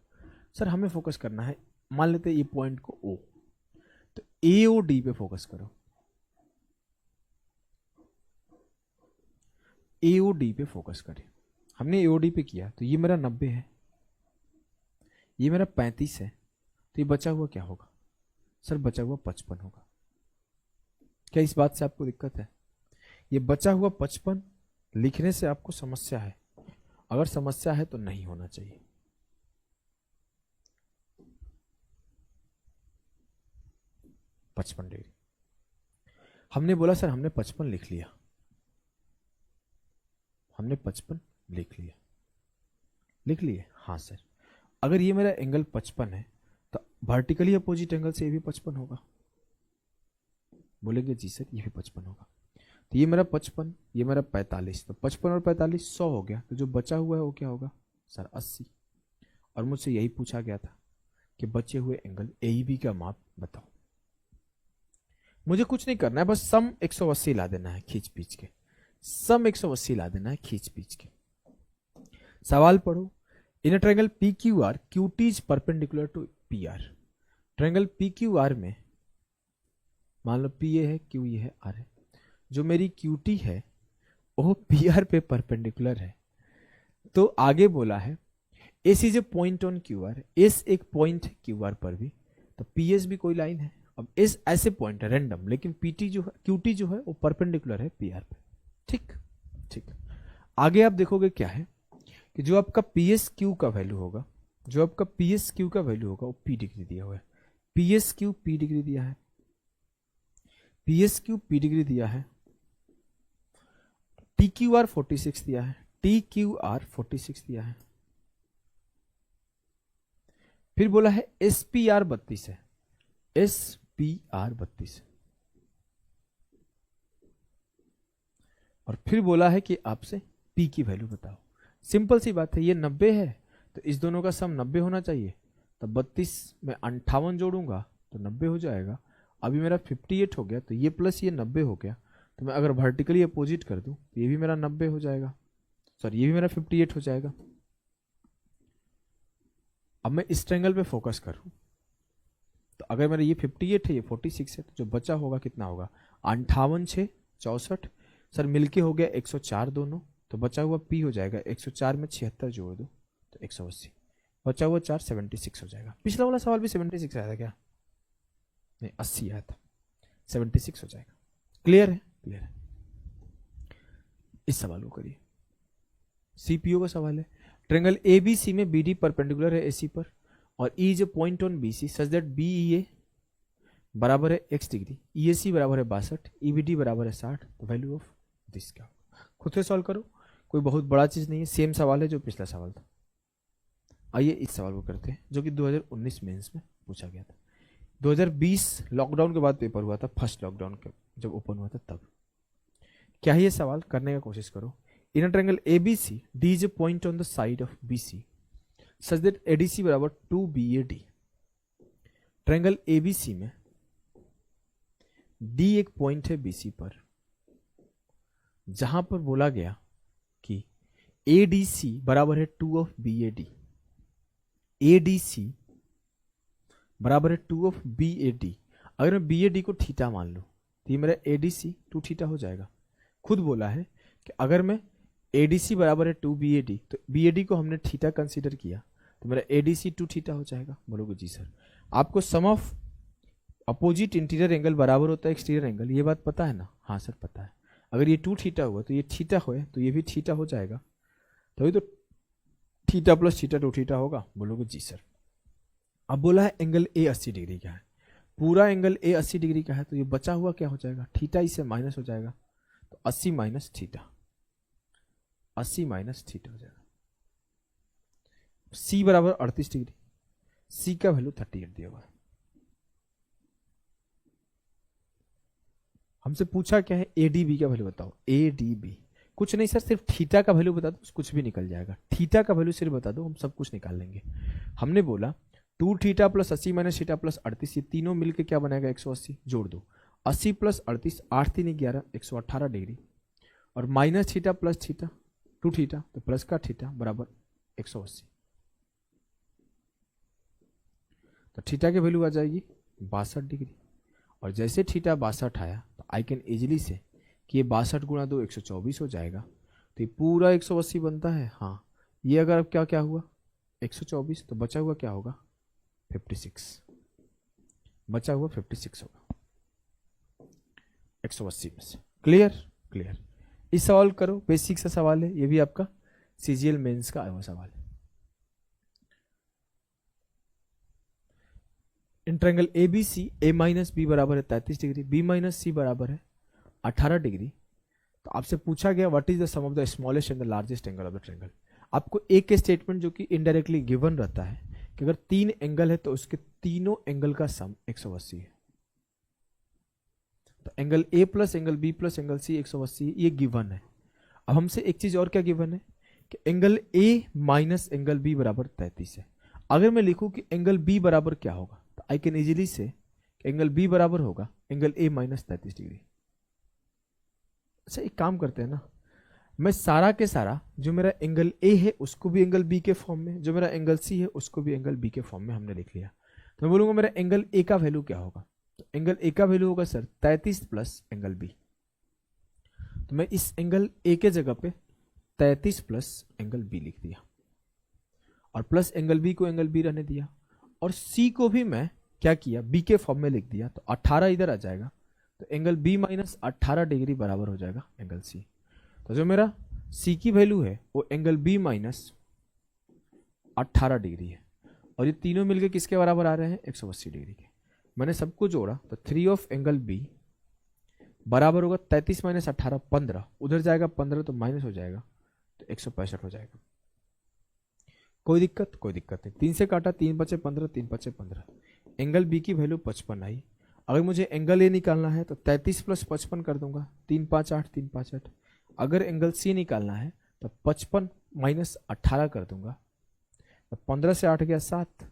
A: सर हमें फोकस करना है, मान लेते हैं ये पॉइंट को ओ, तो ए ओ डी पे फोकस करो, ए ओ डी पे फोकस करें। हमने ए ओ डी पे किया तो ये मेरा 90 है, ये मेरा 35 है, तो ये बचा हुआ क्या होगा, सर बचा हुआ 55 होगा। क्या इस बात से आपको दिक्कत है? ये बचा हुआ 55 लिखने से आपको समस्या है? अगर समस्या है तो नहीं होना चाहिए। $55 हमने बोला सर हमने 55 लिख लिया, हमने 55 लिख लिया, लिख लिए, हाँ सर अगर ये मेरा एंगल 55 है तो वर्टिकली अपोजिट एंगल से ये भी 55 होगा, बोलेंगे जी सर ये भी 55 होगा। तो ये मेरा 55, ये मेरा 45, तो 55 और 45 100 हो गया, तो जो बचा हुआ है वो क्या होगा सर 80। और मुझसे यही पूछा गया था कि बचे हुए एंगल एईबी का माप बताओ। मुझे कुछ नहीं करना है, बस सम 180 ला देना है खींच पीच के, सम 180 ला देना है खींच पीच के। सवाल पढ़ो, in a triangle P Q R QT is perpendicular to P R. Triangle P Q R में मान लो पी ए है, क्यू ए है, आर है, जो मेरी क्यूटी है वो पी आर पे परपेंडिकुलर है। तो आगे बोला है S is a point on Q R, S एक पॉइंट है क्यू आर पर भी, तो पी एस भी कोई लाइन है। अब एस ऐसे पॉइंट है रैंडम, लेकिन पीटी जो है क्यूटी जो है वो परपेंडिकुलर है पी आर पे। ठीक ठीक, आगे आप देखोगे क्या है कि जो आपका पी एस क्यू का वैल्यू होगा, जो आपका पी एस क्यू का वैल्यू होगा वो पी डिग्री दिया हुआ है, P S Q P degree दिया है, P S Q P degree दिया है, टी क्यू आर 46 दिया है, टी क्यू आर 46 दिया है, फिर बोला है एस पी आर 32 है, एस पी आर 32, और फिर बोला है कि आपसे पी की वैल्यू बताओ। सिंपल सी बात है, ये 90 है तो इस दोनों का सम 90 होना चाहिए, तो 32 में 58 जोड़ूंगा तो 90 हो जाएगा। अभी मेरा 58 हो गया, तो ये प्लस ये 90 हो गया, तो मैं अगर वर्टिकली अपोजिट कर दूं तो ये भी मेरा 90 हो जाएगा, सॉरी ये भी मेरा 58 हो जाएगा। अब मैं इस ट्रायंगल पे फोकस करूं तो अगर मेरा ये 58 है, ये 46 है, तो जो बचा होगा कितना होगा 58 6 64, सर मिलके हो गया 104 दोनों, तो बचा हुआ पी हो जाएगा 104 में 76 जोड़ दो तो 180, बचा हुआ 4 76 हो जाएगा। पिछला वाला सवाल भी 76 आया था क्या? नहीं 80 आया था, 76 हो जाएगा। क्लियर है? क्लियर है। इस सवाल को करिए, सीपीओ का सवाल है। ट्रायंगल एबीसी में बीडी परपेंडिकुलर है एसी पर और E is a point on BC such that BEA बराबर है x डिग्री, ईएसी बराबर है 62, ईबीडी बराबर है 60, तो वैल्यू ऑफ दिस क्या? खुद से सॉल्व करो, कोई बहुत बड़ा चीज नहीं है, सेम सवाल है जो पिछला सवाल था। आइए इस सवाल को करते हैं जो कि 2019 मेंस में पूछा गया था। 2020 लॉकडाउन के बाद पेपर हुआ था, फर्स्ट लॉकडाउन के जब ओपन हुआ था तब। क्या है ये सवाल, करने का कोशिश करो। In a triangle ABC D is a point on the side of BC such that ADC बराबर 2BAD। ट्रायंगल एबीसी में डी एक पॉइंट है बीसी पर, जहां पर बोला गया कि एडीसी बराबर है 2 ऑफ BAD, एडीसी बराबर है 2 ऑफ BAD। अगर मैं BAD को थीटा मान लूं तो ये मेरा एडीसी 2 थीटा हो जाएगा। खुद बोला है कि अगर मैं एडीसी बराबर है 2BAD, तो BAD को हमने थीटा कंसीडर किया तो मेरा एडीसी 2 थीटा हो जाएगा। बोलोगे जी सर आपको सम ऑफ अपोजिट इंटीरियर एंगल बराबर होता है एक्सटीरियर एंगल, ये बात पता है ना? हाँ सर पता है। अगर ये 2 थीटा हुआ तो ये थीटा हो तो ये भी थीटा हो जाएगा, तभी तो थीटा प्लस थीटा 2 थीटा होगा। बोलोगे जी सर। अब बोला है एंगल ए 80 डिग्री का है, पूरा एंगल ए 80 डिग्री का है, तो ये बचा हुआ क्या हो जाएगा, थीटा इससे माइनस हो जाएगा, तो 80 माइनस थीटा, 80 माइनस थीटा हो जाएगा। सी बराबर 38 डिग्री, सी का वैल्यू 38 दिया हुआ है। हमसे पूछा क्या है, एडीबी का वैल्यू बताओ। एडीबी कुछ नहीं सर, सिर्फ थीटा का वैल्यू बता दो, कुछ भी निकल जाएगा। थीटा का वैल्यू सिर्फ बता दो, हम सब कुछ निकाल लेंगे। हमने बोला 2 theta plus 80 minus theta plus 38, ये तीनों मिलकर क्या बनाएगा 180, जोड़ दो 80 प्लस 38, 8 3 11 118 डिग्री, और minus theta plus theta 2 theta, तो प्लस का थीटा बराबर 180। तो थीटा की वैल्यू आ जाएगी 62 डिग्री, और जैसे थीटा 62 आया तो आई कैन इजिली से कि ये 62 गुणा 2 124 हो जाएगा, तो ये पूरा 180 बनता है। हाँ, ये अगर अब क्या क्या हुआ 124, तो बचा हुआ क्या होगा 56, बचा हुआ 56 होगा 180 में से। क्लियर? क्लियर। इस सवाल करो, बेसिक सा सवाल है, ये भी आपका सीजीएल मेंस का आया हुआ सवाल है। In triangle A B C A minus B बराबर है 33 डिग्री, बी माइनस सी बराबर है 18 डिग्री, तो आपसे पूछा गया what is the sum of the smallest and the largest angle of the triangle. आपको एक स्टेटमेंट जो कि इनडायरेक्टली गिवन रहता है कि अगर 3 एंगल है तो उसके तीनों एंगल का सम 180 है। तो angle A plus angle B plus angle C 180, ये गिवन है। अब हमसे एक चीज और क्या गिवन है कि angle A minus angle B बराबर 33 है। अगर मैं लिखूं कि एंगल बी बराबर क्या होगा, तो आई कैन इजीली से एंगल बी बराबर होगा एंगल ए माइनस 33 डिग्री। अच्छा, एक काम करते हैं ना, मैं सारा के सारा जो मेरा एंगल ए है उसको भी एंगल बी के फॉर्म में, जो मेरा एंगल सी है उसको भी एंगल बी के फॉर्म में हमने लिख लिया। तो मैं बोलूंगा मेरा एंगल ए का वैल्यू क्या होगा, तो एंगल ए का वैल्यू होगा सर 33 प्लस एंगल बी। तो मैं इस एंगल ए के जगह पे 33 प्लस एंगल बी लिख दिया, और प्लस एंगल बी को एंगल बी रहने दिया, और सी को भी मैं क्या किया बी के फॉर्म में लिख दिया। तो 18 इधर आ जाएगा, तो एंगल बी माइनस 18 डिग्री बराबर हो जाएगा एंगल सी। तो जो मेरा सी की वैल्यू है वो एंगल बी माइनस 18 डिग्री है, और ये तीनों मिलके किसके बराबर आ रहे हैं 180 डिग्री के। मैंने सबको जोड़ा तो 3 ऑफ एंगल बी बराबर होगा 33 माइनस 18 15, उधर जाएगा 15 तो माइनस हो जाएगा, तो 165 हो जाएगा। कोई दिक्कत? कोई दिक्कत नहीं। 3 से काटा 3 बचे 15, 3 बचे 15, एंगल बी की वैल्यू 55 आई। अगर मुझे एंगल ए निकालना है तो 33 प्लस 55 कर दूंगा, 3 5 8, 3 5 8। अगर एंगल सी निकालना है तो 55 माइनस 18 कर दूंगा, तो 15 से 8 गया 7,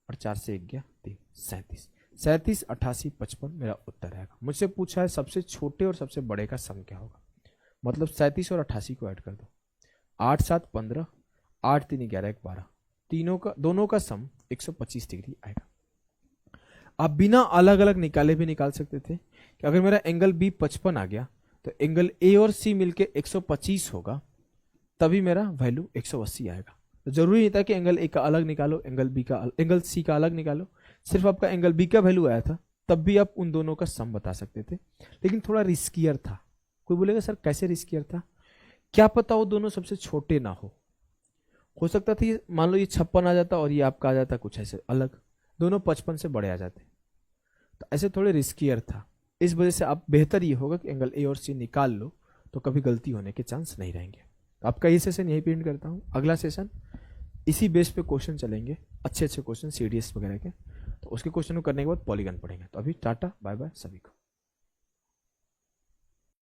A: और 4 से 1 गया 3, 37। 37 88 55 मेरा उत्तर आएगा। मुझसे पूछा है सबसे छोटे और सबसे बड़े का सम क्या होगा, मतलब 37 और 88 को ऐड कर दो, 8 7 15, 8 3 11 1 12, दोनों का सम 125 डिग्री आएगा। आप बिना अलग अलग निकाले भी निकाल सकते थे कि अगर मेरा एंगल बी 55 आ गया तो एंगल ए और सी मिलके 125 होगा, तभी मेरा वैल्यू 180 आएगा। तो जरूरी नहीं था कि एंगल ए का अलग निकालो, एंगल सी का अलग निकालो, सिर्फ आपका एंगल बी का वैल्यू आया था तब भी आप उन दोनों का सम बता सकते थे। लेकिन थोड़ा रिस्कियर था। कोई बोलेगा सर कैसे रिस्कियर था? क्या पता वो दोनों सबसे छोटे ना हो सकता था मान लो ये 56 आ जाता और ये आपका आ जाता कुछ ऐसे अलग, दोनों 55 से बड़े आ जाते, तो ऐसे थोड़े रिस्कियर था। इस वजह से आप बेहतर ये होगा कि एंगल ए और सी निकाल लो, तो कभी गलती होने के चांस नहीं रहेंगे। आपका ये सेशन यहीं पे एंड करता हूँ। अगला सेशन इसी बेस पे क्वेश्चन चलेंगे, अच्छे अच्छे क्वेश्चन सीडीएस वगैरह के, तो उसके क्वेश्चन को करने के बाद पॉलीगन पढ़ेंगे। तो अभी टाटा बाय बाय सभी को।